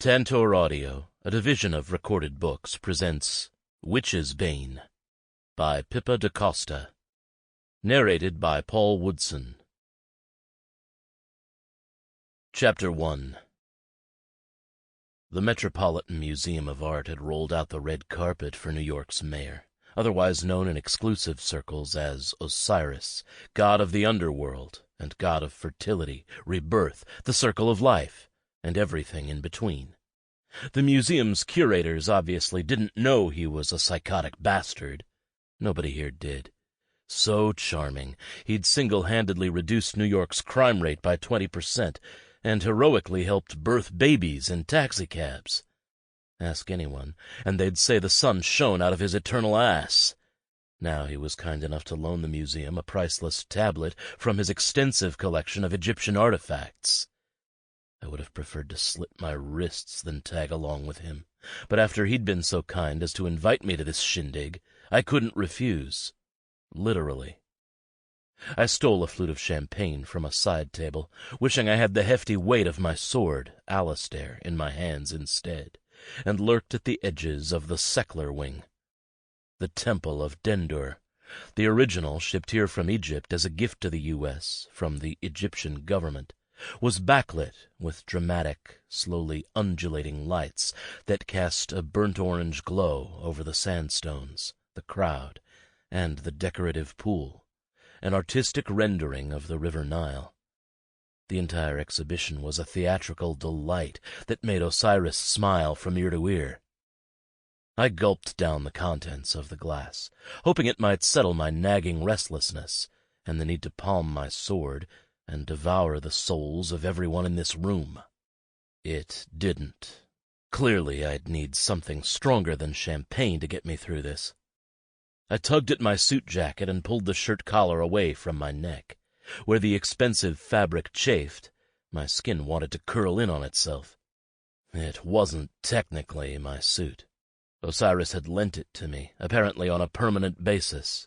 Tantor Audio, a division of Recorded Books, presents Witch's Bane by Pippa Dacosta, narrated by Paul Woodson. Chapter 1. The Metropolitan Museum of Art had rolled out the red carpet for New York's mayor, otherwise known in exclusive circles as Osiris, god of the underworld and god of fertility, rebirth, the circle of life, and everything in between. The museum's curators obviously didn't know he was a psychotic bastard. Nobody here did. So charming, he'd single-handedly reduced New York's crime rate by 20%, and heroically helped birth babies in taxicabs. Ask anyone, and they'd say the sun shone out of his eternal ass. Now he was kind enough to loan the museum a priceless tablet from his extensive collection of Egyptian artifacts. I would have preferred to slit my wrists than tag along with him, but after he'd been so kind as to invite me to this shindig, I couldn't refuse. Literally. I stole a flute of champagne from a side table, wishing I had the hefty weight of my sword, Alastair, in my hands instead, and lurked at the edges of the Secular wing. The Temple of Dendur, the original shipped here from Egypt as a gift to the U.S. from the Egyptian government, was backlit with dramatic, slowly undulating lights that cast a burnt-orange glow over the sandstones, the crowd, and the decorative pool, an artistic rendering of the River Nile. The entire exhibition was a theatrical delight that made Osiris smile from ear to ear. I gulped down the contents of the glass, hoping it might settle my nagging restlessness and the need to palm my sword and devour the souls of everyone in this room. It didn't. Clearly I'd need something stronger than champagne to get me through this. I tugged at my suit jacket and pulled the shirt collar away from my neck. Where the expensive fabric chafed, my skin wanted to curl in on itself. It wasn't technically my suit. Osiris had lent it to me, apparently on a permanent basis.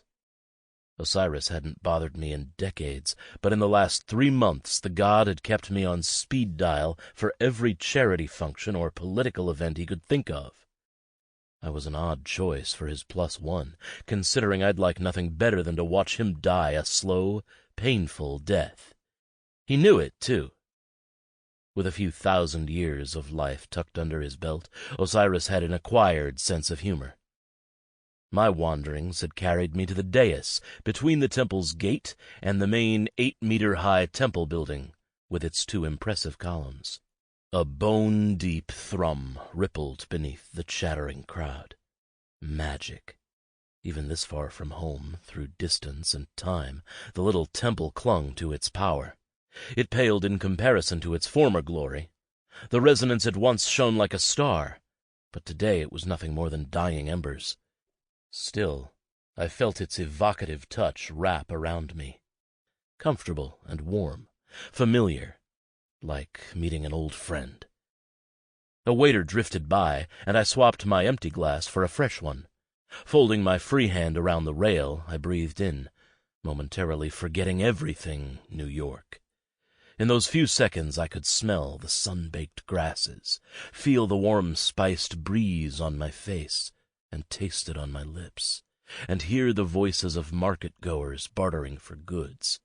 Osiris hadn't bothered me in decades, but in the last 3 months the god had kept me on speed dial for every charity function or political event he could think of. I was an odd choice for his +1, considering I'd like nothing better than to watch him die a slow, painful death. He knew it, too. With a few thousand years of life tucked under his belt, Osiris had an acquired sense of humor. My wanderings had carried me to the dais between the temple's gate and the main 8-meter-high temple building with its 2 impressive columns. A bone-deep thrum rippled beneath the chattering crowd. Magic. Even this far from home, through distance and time, the little temple clung to its power. It paled in comparison to its former glory. The resonance had once shone like a star, but today it was nothing more than dying embers. Still, I felt its evocative touch wrap around me. Comfortable and warm, familiar, like meeting an old friend. A waiter drifted by, and I swapped my empty glass for a fresh one. Folding my free hand around the rail, I breathed in, momentarily forgetting everything New York. In those few seconds I could smell the sun-baked grasses, feel the warm spiced breeze on my face, and taste it on my lips, and hear the voices of market-goers bartering for goods.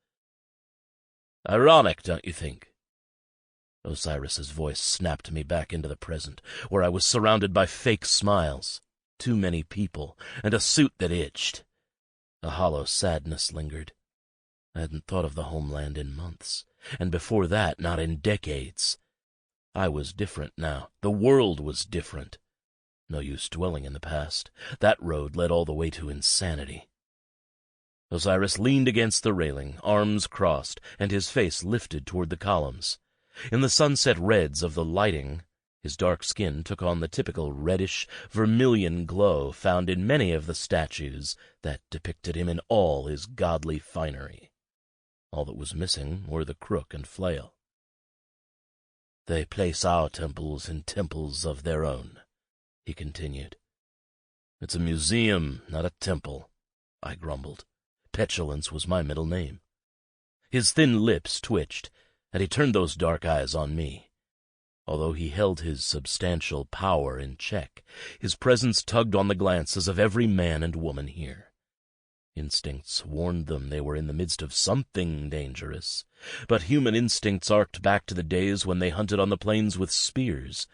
Ironic, don't you think? Osiris's voice snapped me back into the present, where I was surrounded by fake smiles, too many people, and a suit that itched. A hollow sadness lingered. I hadn't thought of the homeland in months, and before that not in decades. I was different now. The world was different. No use dwelling in the past. That road led all the way to insanity. Osiris leaned against the railing, arms crossed, and his face lifted toward the columns. In the sunset reds of the lighting, his dark skin took on the typical reddish, vermilion glow found in many of the statues that depicted him in all his godly finery. All that was missing were the crook and flail. They place our temples in temples of their own, he continued. It's a museum, not a temple, I grumbled. Petulance was my middle name. His thin lips twitched, and he turned those dark eyes on me. Although he held his substantial power in check, his presence tugged on the glances of every man and woman here. Instincts warned them they were in the midst of something dangerous, but human instincts arced back to the days when they hunted on the plains with spears,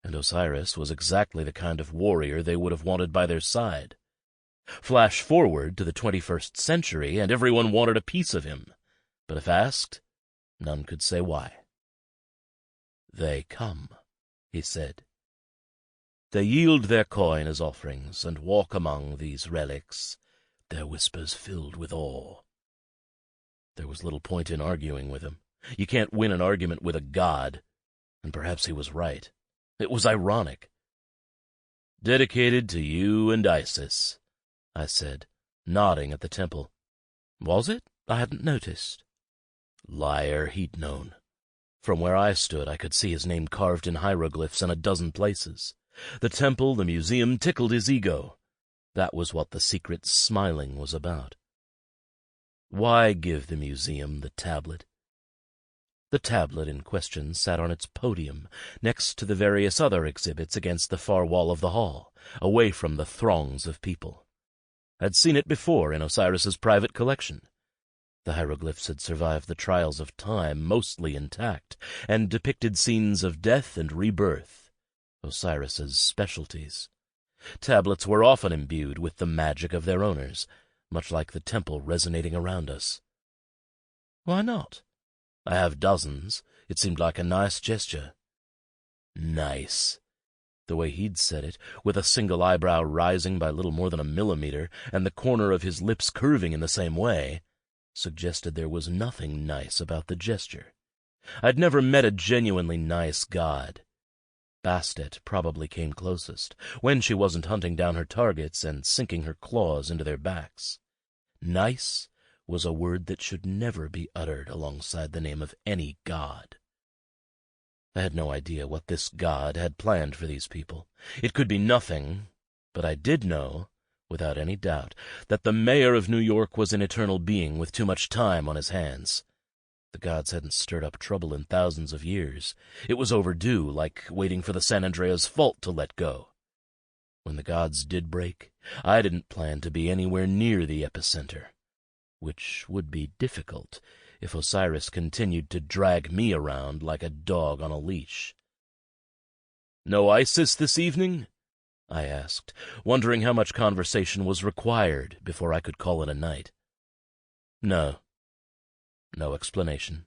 and Osiris was exactly the kind of warrior they would have wanted by their side. Flash forward to the 21st century, and everyone wanted a piece of him, but if asked, none could say why. "They come," he said. "They yield their coin as offerings, and walk among these relics, their whispers filled with awe." There was little point in arguing with him. You can't win an argument with a god, and perhaps he was right. It was ironic. "Dedicated to you and Isis," I said, nodding at the temple. "Was it? I hadn't noticed." Liar, he'd known. From where I stood, I could see his name carved in hieroglyphs in a dozen places. The temple, the museum, tickled his ego. That was what the secret smiling was about. Why give the museum the tablet? The tablet in question sat on its podium, next to the various other exhibits against the far wall of the hall, away from the throngs of people. I'd seen it before in Osiris's private collection. The hieroglyphs had survived the trials of time mostly intact, and depicted scenes of death and rebirth, Osiris's specialties. Tablets were often imbued with the magic of their owners, much like the temple resonating around us. "Why not?" "I have dozens. It seemed like a nice gesture." Nice. The way he'd said it, with a single eyebrow rising by little more than a millimeter, and the corner of his lips curving in the same way, suggested there was nothing nice about the gesture. I'd never met a genuinely nice god. Bastet probably came closest, when she wasn't hunting down her targets and sinking her claws into their backs. Nice was a word that should never be uttered alongside the name of any god. I had no idea what this god had planned for these people. It could be nothing, but I did know, without any doubt, that the mayor of New York was an eternal being with too much time on his hands. The gods hadn't stirred up trouble in thousands of years. It was overdue, like waiting for the San Andreas fault to let go. When the gods did break, I didn't plan to be anywhere near the epicenter, which would be difficult if Osiris continued to drag me around like a dog on a leash. "No Isis this evening?" I asked, wondering how much conversation was required before I could call it a night. "No." No explanation.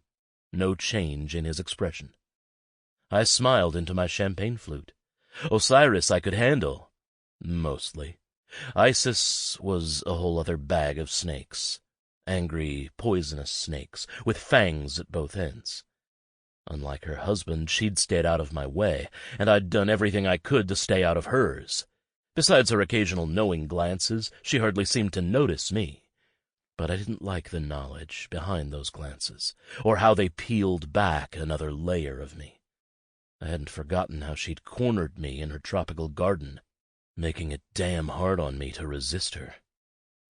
No change in his expression. I smiled into my champagne flute. Osiris I could handle. Mostly. Isis was a whole other bag of snakes. Angry, poisonous snakes, with fangs at both ends. Unlike her husband, she'd stayed out of my way, and I'd done everything I could to stay out of hers. Besides her occasional knowing glances, she hardly seemed to notice me. But I didn't like the knowledge behind those glances, or how they peeled back another layer of me. I hadn't forgotten how she'd cornered me in her tropical garden, making it damn hard on me to resist her.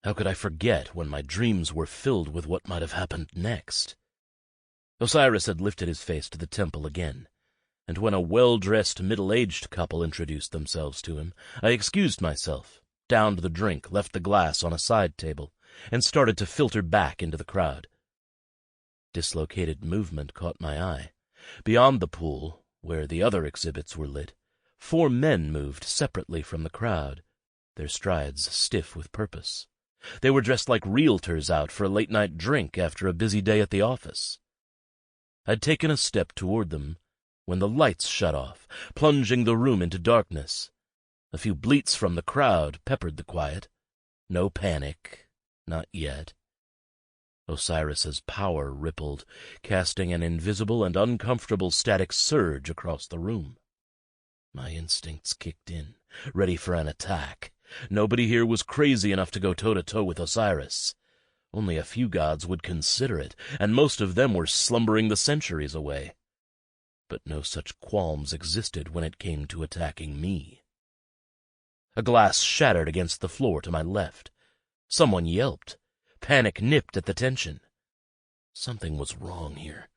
How could I forget when my dreams were filled with what might have happened next? Osiris had lifted his face to the temple again, and when a well-dressed, middle-aged couple introduced themselves to him, I excused myself, downed the drink, left the glass on a side table, and started to filter back into the crowd. Dislocated movement caught my eye. Beyond the pool, where the other exhibits were lit, 4 men moved separately from the crowd, their strides stiff with purpose. They were dressed like realtors out for a late-night drink after a busy day at the office. I'd taken a step toward them when the lights shut off, plunging the room into darkness. A few bleats from the crowd peppered the quiet. No panic, not yet. Osiris's power rippled, casting an invisible and uncomfortable static surge across the room. My instincts kicked in, ready for an attack. Nobody here was crazy enough to go toe-to-toe with Osiris. Only a few gods would consider it, and most of them were slumbering the centuries away. But no such qualms existed when it came to attacking me. A glass shattered against the floor to my left. Someone yelped. Panic nipped at the tension. Something was wrong here.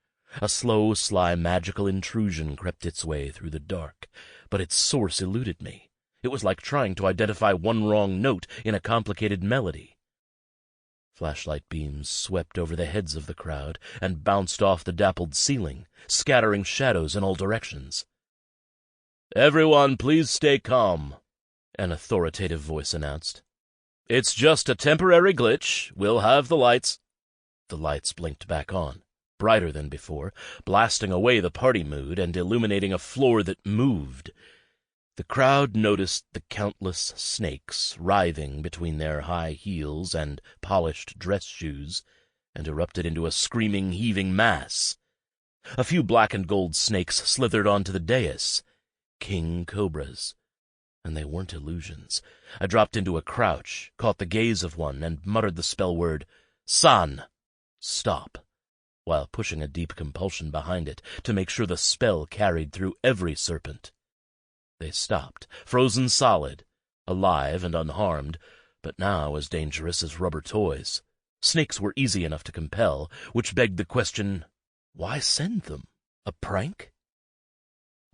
A slow, sly, magical intrusion crept its way through the dark, but its source eluded me. It was like trying to identify one wrong note in a complicated melody. Flashlight beams swept over the heads of the crowd and bounced off the dappled ceiling, scattering shadows in all directions. "Everyone, please stay calm," an authoritative voice announced. "It's just a temporary glitch. We'll have the lights." The lights blinked back on, brighter than before, blasting away the party mood and illuminating a floor that moved. The crowd noticed the countless snakes writhing between their high heels and polished dress shoes, and erupted into a screaming, heaving mass. A few black and gold snakes slithered onto the dais, king cobras. And they weren't illusions. I dropped into a crouch, caught the gaze of one, and muttered the spell word, "San!" Stop, while pushing a deep compulsion behind it to make sure the spell carried through every serpent. They stopped, frozen solid, alive and unharmed, but now as dangerous as rubber toys. Snakes were easy enough to compel, which begged the question, why send them? A prank?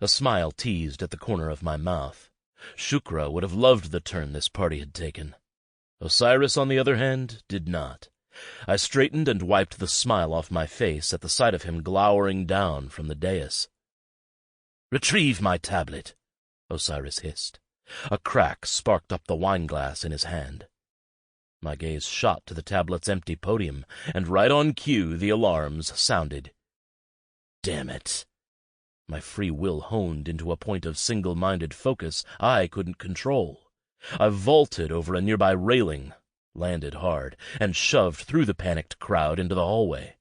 A smile teased at the corner of my mouth. Shukra would have loved the turn this party had taken. Osiris, on the other hand, did not. I straightened and wiped the smile off my face at the sight of him glowering down from the dais. "Retrieve my tablet," Osiris hissed. A crack sparked up the wineglass in his hand. My gaze shot to the tablet's empty podium, and right on cue the alarms sounded. Damn it! My free will honed into a point of single-minded focus I couldn't control. I vaulted over a nearby railing, landed hard, and shoved through the panicked crowd into the hallway.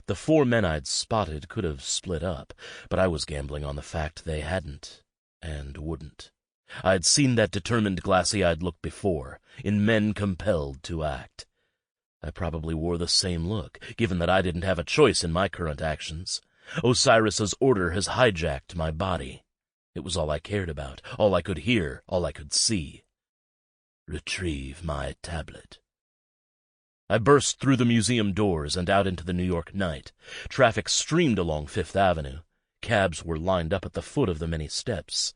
The 4 men I'd spotted could have split up, but I was gambling on the fact they hadn't, and wouldn't. I'd seen that determined, glassy-eyed look before, in men compelled to act. I probably wore the same look, given that I didn't have a choice in my current actions. Osiris's order has hijacked my body. It was all I cared about, all I could hear, all I could see. Retrieve my tablet. I burst through the museum doors and out into the New York night. Traffic streamed along Fifth Avenue. Cabs were lined up at the foot of the many steps,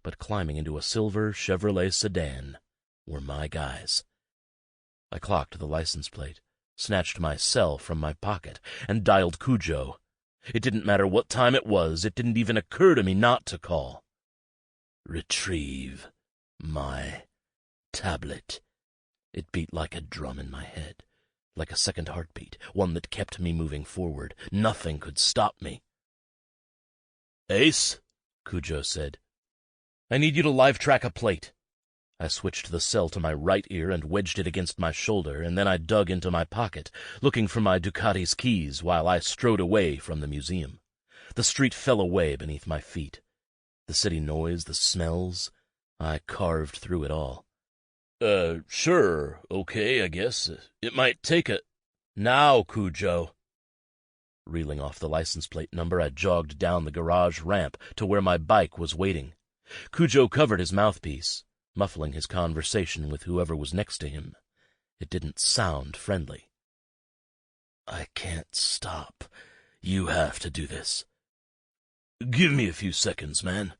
but climbing into a silver Chevrolet sedan were my guys. I clocked the license plate, snatched my cell from my pocket, and dialed Cujo. It didn't matter what time it was, it didn't even occur to me not to call. Retrieve my tablet. It beat like a drum in my head, like a second heartbeat, one that kept me moving forward. Nothing could stop me. "Ace," Cujo said, "I need you to live-track a plate." I switched the cell to my right ear and wedged it against my shoulder, and then I dug into my pocket, looking for my Ducati's keys while I strode away from the museum. The street fell away beneath my feet. The city noise, the smells, I carved through it all. Sure, okay, I guess. It might take a... Now, Cujo." Reeling off the license plate number, I jogged down the garage ramp to where my bike was waiting. Cujo covered his mouthpiece, muffling his conversation with whoever was next to him. It didn't sound friendly. "I can't stop. You have to do this." "Give me a few seconds, man."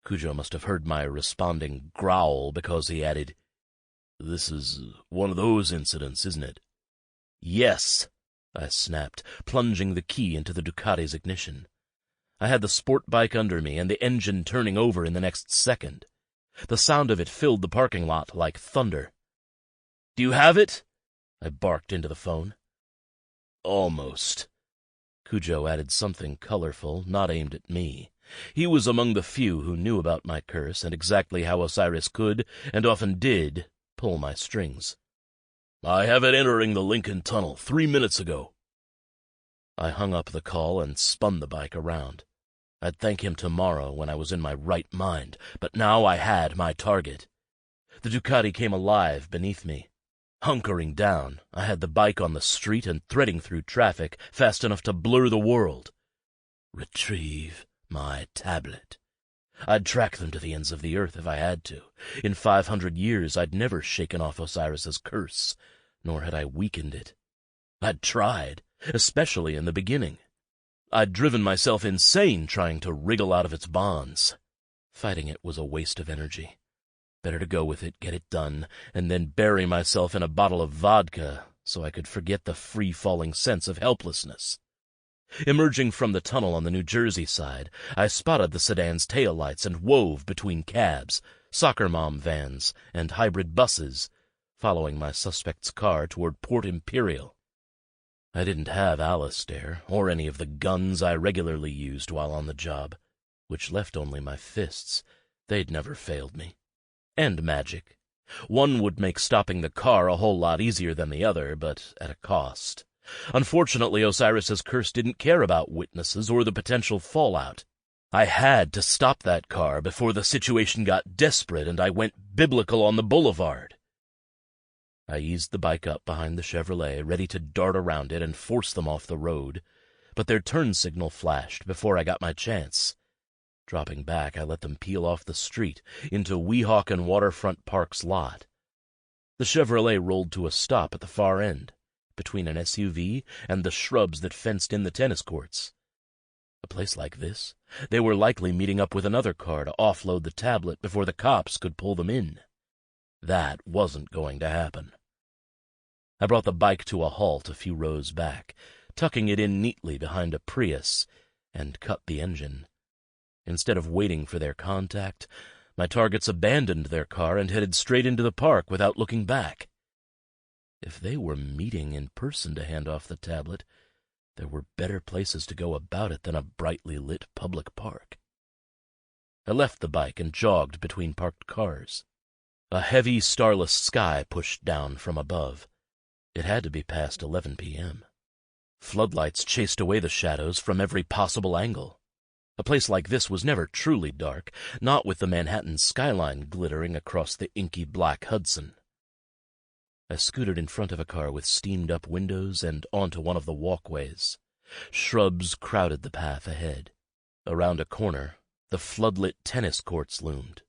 Cujo must have heard my responding growl because he added, "This is one of those incidents, isn't it?" "Yes," I snapped, plunging the key into the Ducati's ignition. I had the sport bike under me and the engine turning over in the next second. The sound of it filled the parking lot like thunder. "Do you have it?" I barked into the phone. "Almost." Cujo added something colorful, not aimed at me. He was among the few who knew about my curse and exactly how Osiris could, and often did, pull my strings. "I have it entering the Lincoln Tunnel 3 minutes ago." I hung up the call and spun the bike around. I'd thank him tomorrow when I was in my right mind, but now I had my target. The Ducati came alive beneath me. Hunkering down, I had the bike on the street and threading through traffic fast enough to blur the world. Retrieve my tablet. I'd track them to the ends of the earth if I had to. In 500 years I'd never shaken off Osiris's curse, nor had I weakened it. I'd tried, especially in the beginning. I'd driven myself insane trying to wriggle out of its bonds. Fighting it was a waste of energy. Better to go with it, get it done, and then bury myself in a bottle of vodka so I could forget the free-falling sense of helplessness. Emerging from the tunnel on the New Jersey side, I spotted the sedan's taillights and wove between cabs, soccer mom vans, and hybrid buses, following my suspect's car toward Port Imperial. I didn't have Alistair, or any of the guns I regularly used while on the job, which left only my fists. They'd never failed me. And magic. One would make stopping the car a whole lot easier than the other, but at a cost. Unfortunately, Osiris's curse didn't care about witnesses or the potential fallout. I had to stop that car before the situation got desperate and I went biblical on the boulevard. I eased the bike up behind the Chevrolet, ready to dart around it and force them off the road, but their turn signal flashed before I got my chance. Dropping back, I let them peel off the street into Weehawken Waterfront Park's lot. The Chevrolet rolled to a stop at the far end, between an SUV and the shrubs that fenced in the tennis courts. A place like this, they were likely meeting up with another car to offload the tablet before the cops could pull them in. That wasn't going to happen. I brought the bike to a halt a few rows back, tucking it in neatly behind a Prius, and cut the engine. Instead of waiting for their contact, my targets abandoned their car and headed straight into the park without looking back. If they were meeting in person to hand off the tablet, there were better places to go about it than a brightly lit public park. I left the bike and jogged between parked cars. A heavy, starless sky pushed down from above. It had to be past 11 p.m. Floodlights chased away the shadows from every possible angle. A place like this was never truly dark, not with the Manhattan skyline glittering across the inky black Hudson. I scooted in front of a car with steamed-up windows and onto one of the walkways. Shrubs crowded the path ahead. Around a corner, the floodlit tennis courts loomed.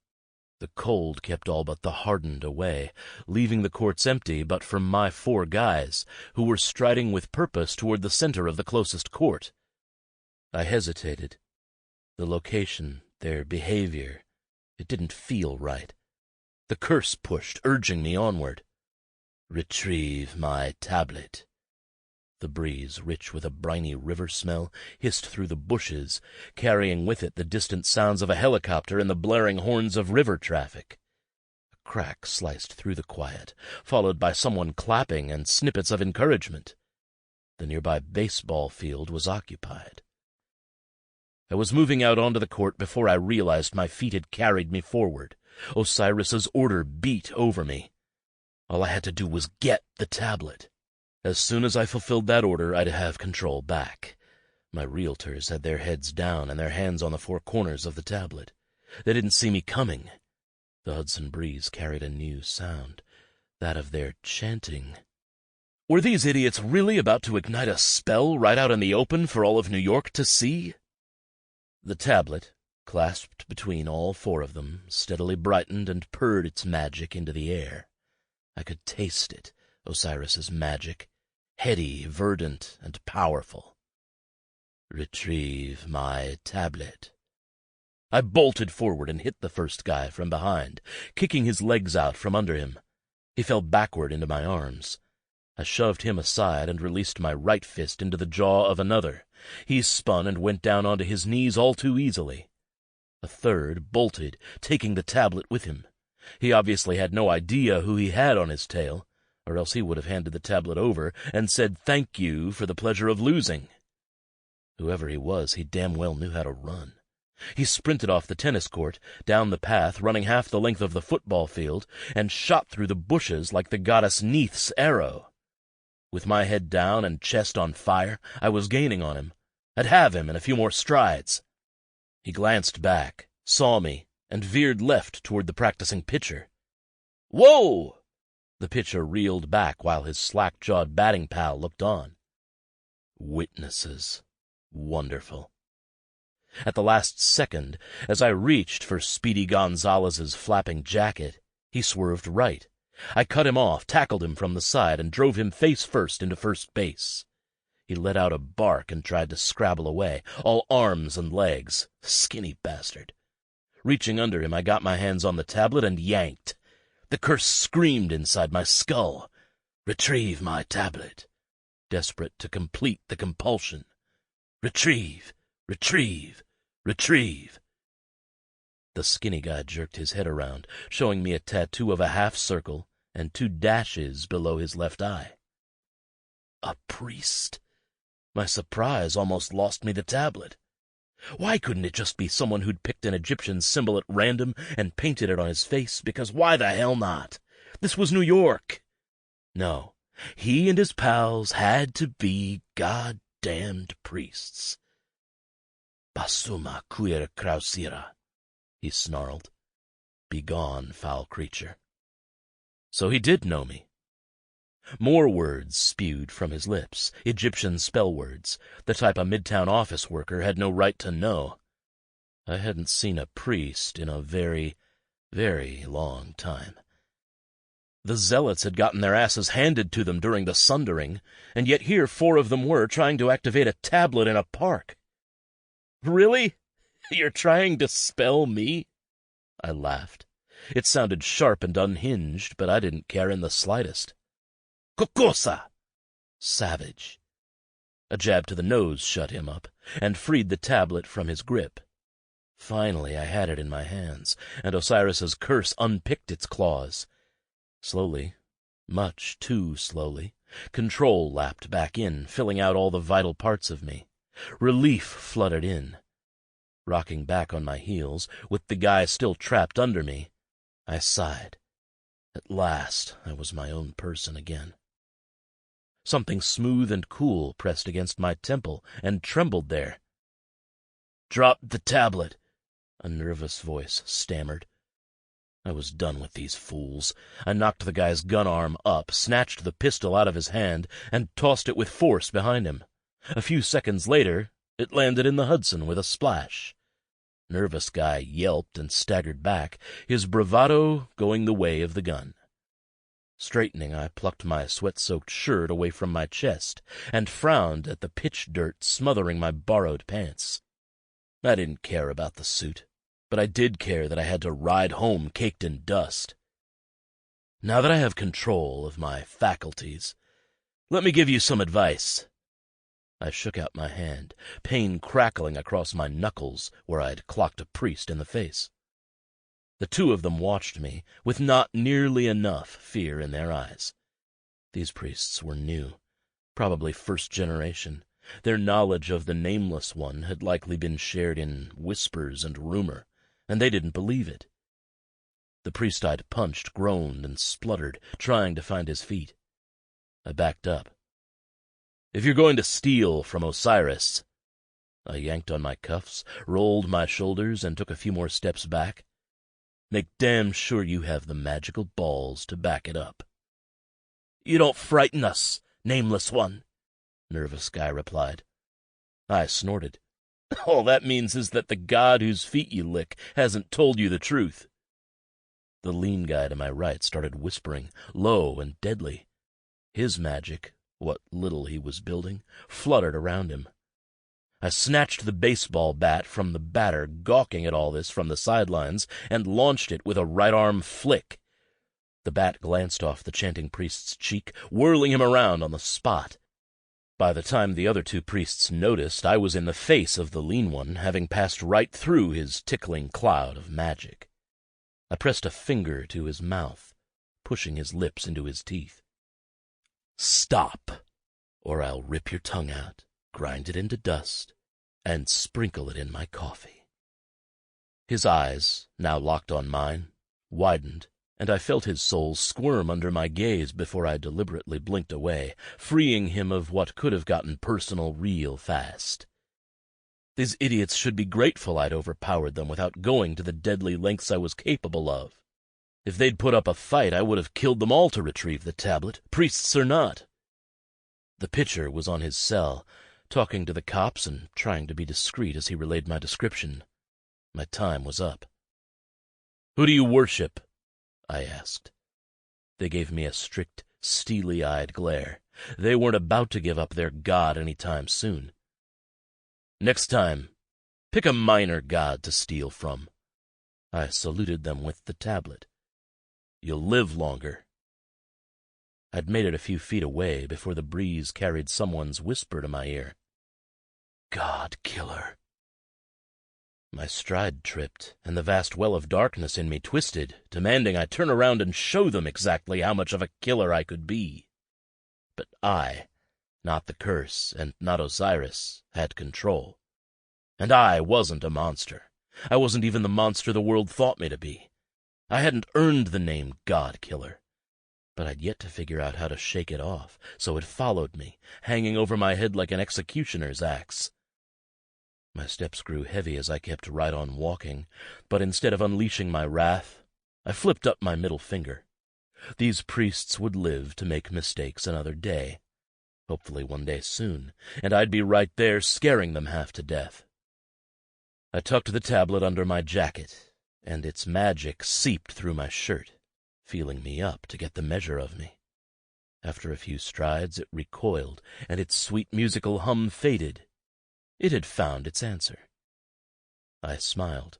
The cold kept all but the hardened away, leaving the courts empty but for my 4 guys, who were striding with purpose toward the center of the closest court. I hesitated. The location, their behavior, it didn't feel right. The curse pushed, urging me onward. Retrieve my tablet. The breeze, rich with a briny river smell, hissed through the bushes, carrying with it the distant sounds of a helicopter and the blaring horns of river traffic. A crack sliced through the quiet, followed by someone clapping and snippets of encouragement. The nearby baseball field was occupied. I was moving out onto the court before I realized my feet had carried me forward. Osiris's order beat over me. All I had to do was get the tablet. As soon as I fulfilled that order, I'd have control back. My realtors had their heads down and their hands on the 4 corners of the tablet. They didn't see me coming. The Hudson breeze carried a new sound, that of their chanting. Were these idiots really about to ignite a spell right out in the open for all of New York to see? The tablet, clasped between all 4 of them, steadily brightened and purred its magic into the air. I could taste it, Osiris's magic, heady, verdant, and powerful. Retrieve my tablet. I bolted forward and hit the first guy from behind, kicking his legs out from under him. He fell backward into my arms. I shoved him aside and released my right fist into the jaw of another. He spun and went down onto his knees all too easily. A third bolted, taking the tablet with him. He obviously had no idea who he had on his tail, or else he would have handed the tablet over and said thank you for the pleasure of losing. Whoever he was, he damn well knew how to run. He sprinted off the tennis court, down the path running half the length of the football field, and shot through the bushes like the goddess Neith's arrow. With my head down and chest on fire, I was gaining on him. I'd have him in a few more strides. He glanced back, saw me, and veered left toward the practicing pitcher. Whoa! The pitcher reeled back while his slack-jawed batting pal looked on. Witnesses. Wonderful. At the last second, as I reached for Speedy Gonzalez's flapping jacket, he swerved right. I cut him off, tackled him from the side, and drove him face first into first base. He let out a bark and tried to scrabble away, all arms and legs. Skinny bastard. Reaching under him, I got my hands on the tablet and yanked. The curse screamed inside my skull. Retrieve my tablet. Desperate to complete the compulsion. Retrieve, retrieve, retrieve. The skinny guy jerked his head around, showing me a tattoo of a half circle and 2 dashes below his left eye. A priest? My surprise almost lost me the tablet. Why couldn't it just be someone who'd picked an Egyptian symbol at random and painted it on his face? Because why the hell not? This was New York. No, he and his pals had to be goddamned priests. Basuma queer krausira, he snarled. Begone, foul creature. So he did know me. More words spewed from his lips, Egyptian spell words, the type a midtown office worker had no right to know. I hadn't seen a priest in a very, very long time. The zealots had gotten their asses handed to them during the sundering, and yet here 4 of them were trying to activate a tablet in a park. Really? You're trying to spell me? I laughed. It sounded sharp and unhinged, but I didn't care in the slightest. Kokosa! Savage. A jab to the nose shut him up, and freed the tablet from his grip. Finally I had it in my hands, and Osiris's curse unpicked its claws. Slowly, much too slowly, control lapped back in, filling out all the vital parts of me. Relief flooded in. Rocking back on my heels, with the guy still trapped under me, I sighed. At last I was my own person again. Something smooth and cool pressed against my temple and trembled there. "Drop the tablet," a nervous voice stammered. I was done with these fools. I knocked the guy's gun arm up, snatched the pistol out of his hand, and tossed it with force behind him. A few seconds later, it landed in the Hudson with a splash. Nervous guy yelped and staggered back, his bravado going the way of the gun. Straightening, I plucked my sweat-soaked shirt away from my chest and frowned at the pitch dirt smothering my borrowed pants. I didn't care about the suit, but I did care that I had to ride home caked in dust. Now that I have control of my faculties, let me give you some advice. I shook out my hand, pain crackling across my knuckles where I had clocked a priest in the face. The 2 of them watched me, with not nearly enough fear in their eyes. These priests were new, probably first generation. Their knowledge of the Nameless One had likely been shared in whispers and rumor, and they didn't believe it. The priest I'd punched groaned and spluttered, trying to find his feet. I backed up. "If you're going to steal from Osiris—" I yanked on my cuffs, rolled my shoulders, and took a few more steps back. "Make damn sure you have the magical balls to back it up." "You don't frighten us, Nameless One," Nervous Guy replied. I snorted. "All that means is that the god whose feet you lick hasn't told you the truth." The lean guy to my right started whispering, low and deadly. His magic, what little he was building, fluttered around him. I snatched the baseball bat from the batter, gawking at all this from the sidelines, and launched it with a right-arm flick. The bat glanced off the chanting priest's cheek, whirling him around on the spot. By the time the other 2 priests noticed, I was in the face of the lean one, having passed right through his tickling cloud of magic. I pressed a finger to his mouth, pushing his lips into his teeth. "Stop, or I'll rip your tongue out, grind it into dust, and sprinkle it in my coffee." His eyes, now locked on mine, widened, and I felt his soul squirm under my gaze before I deliberately blinked away, freeing him of what could have gotten personal real fast. These idiots should be grateful I'd overpowered them without going to the deadly lengths I was capable of. If they'd put up a fight, I would have killed them all to retrieve the tablet, priests or not. The pitcher was on his cell, talking to the cops and trying to be discreet as he relayed my description. My time was up. "Who do you worship?" I asked. They gave me a strict, steely-eyed glare. They weren't about to give up their god any time soon. Next time, pick a minor god to steal from. I saluted them with the tablet. You'll live longer. I'd made it a few feet away before the breeze carried someone's whisper to my ear. God-killer. My stride tripped, and the vast well of darkness in me twisted, demanding I turn around and show them exactly how much of a killer I could be. But I, not the curse and not Osiris, had control. And I wasn't a monster. I wasn't even the monster the world thought me to be. I hadn't earned the name God-killer. But I'd yet to figure out how to shake it off, so it followed me, hanging over my head like an executioner's axe. My steps grew heavy as I kept right on walking, but instead of unleashing my wrath, I flipped up my middle finger. These priests would live to make mistakes another day, hopefully one day soon, and I'd be right there scaring them half to death. I tucked the tablet under my jacket, and its magic seeped through my shirt, feeling me up to get the measure of me. After a few strides it recoiled, and its sweet musical hum faded. It had found its answer. I smiled.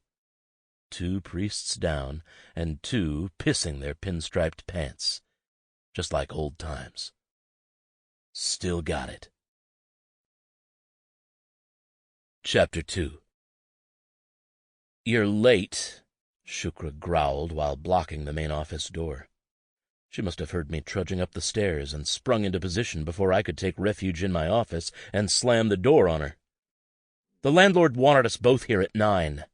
2 priests down, and 2 pissing their pinstriped pants. Just like old times. Still got it. Chapter 2. You're late, Shukra growled while blocking the main office door. She must have heard me trudging up the stairs and sprung into position before I could take refuge in my office and slam the door on her. The landlord wanted us both here at 9.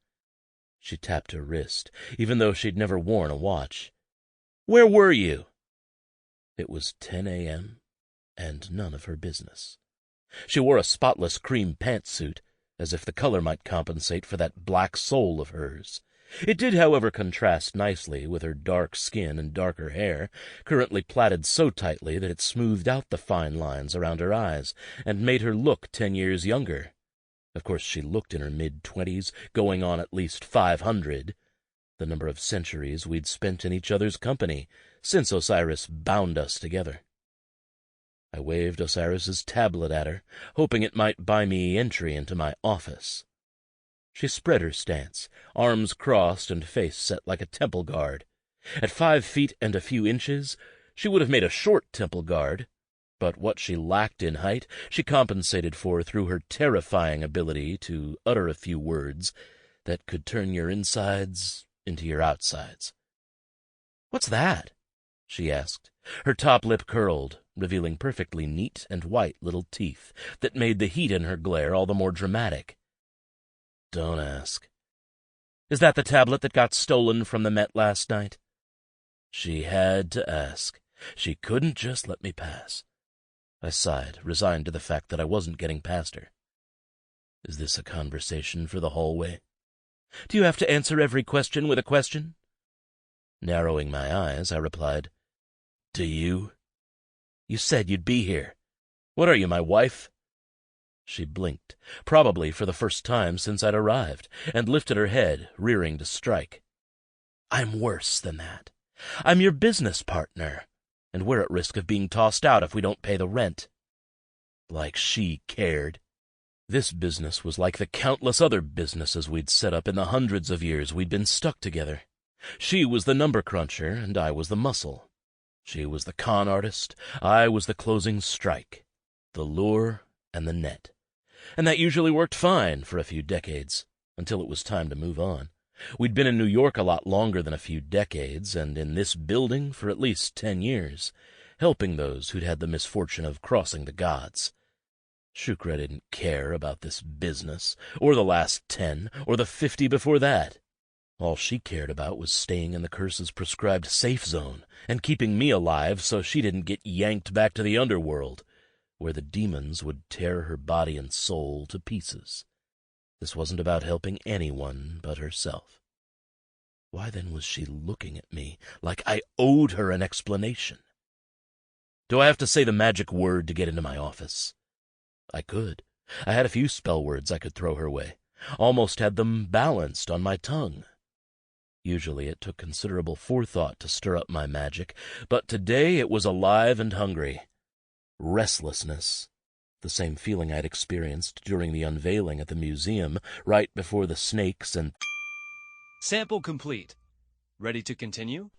She tapped her wrist, even though she'd never worn a watch. Where were you? It was 10 a.m., and none of her business. She wore a spotless cream pantsuit, as if the color might compensate for that black soul of hers. It did, however, contrast nicely with her dark skin and darker hair, currently plaited so tightly that it smoothed out the fine lines around her eyes and made her look 10 years younger. Of course, she looked in her mid-20s, going on at least 500, the number of centuries we'd spent in each other's company since Osiris bound us together. I waved Osiris's tablet at her, hoping it might buy me entry into my office. She spread her stance, arms crossed and face set like a temple guard. At 5 feet and a few inches, she would have made a short temple guard, but what she lacked in height she compensated for through her terrifying ability to utter a few words that could turn your insides into your outsides. "What's that?" she asked. Her top lip curled, revealing perfectly neat and white little teeth that made the heat in her glare all the more dramatic. "Don't ask." "Is that the tablet that got stolen from the Met last night?" She had to ask. She couldn't just let me pass. I sighed, resigned to the fact that I wasn't getting past her. Is this a conversation for the hallway? Do you have to answer every question with a question? Narrowing my eyes, I replied, Do you? You said you'd be here. What are you, my wife? She blinked, probably for the first time since I'd arrived, and lifted her head, rearing to strike. I'm worse than that. I'm your business partner, and we're at risk of being tossed out if we don't pay the rent. Like she cared. This business was like the countless other businesses we'd set up in the hundreds of years we'd been stuck together. She was the number cruncher, and I was the muscle. She was the con artist, I was the closing strike, the lure and the net. And that usually worked fine for a few decades, until it was time to move on. We'd been in New York a lot longer than a few decades, and in this building for at least 10 years, helping those who'd had the misfortune of crossing the gods. Shukra didn't care about this business, or the last 10, or the 50 before that. All she cared about was staying in the curse's prescribed safe zone, and keeping me alive so she didn't get yanked back to the underworld, where the demons would tear her body and soul to pieces. This wasn't about helping anyone but herself. Why then was she looking at me like I owed her an explanation? Do I have to say the magic word to get into my office? I could. I had a few spell words I could throw her way. Almost had them balanced on my tongue. Usually it took considerable forethought to stir up my magic, but today it was alive and hungry. restlessness, the same feeling I'd experienced during the unveiling at the museum, right before the snakes and... Sample complete. Ready to continue?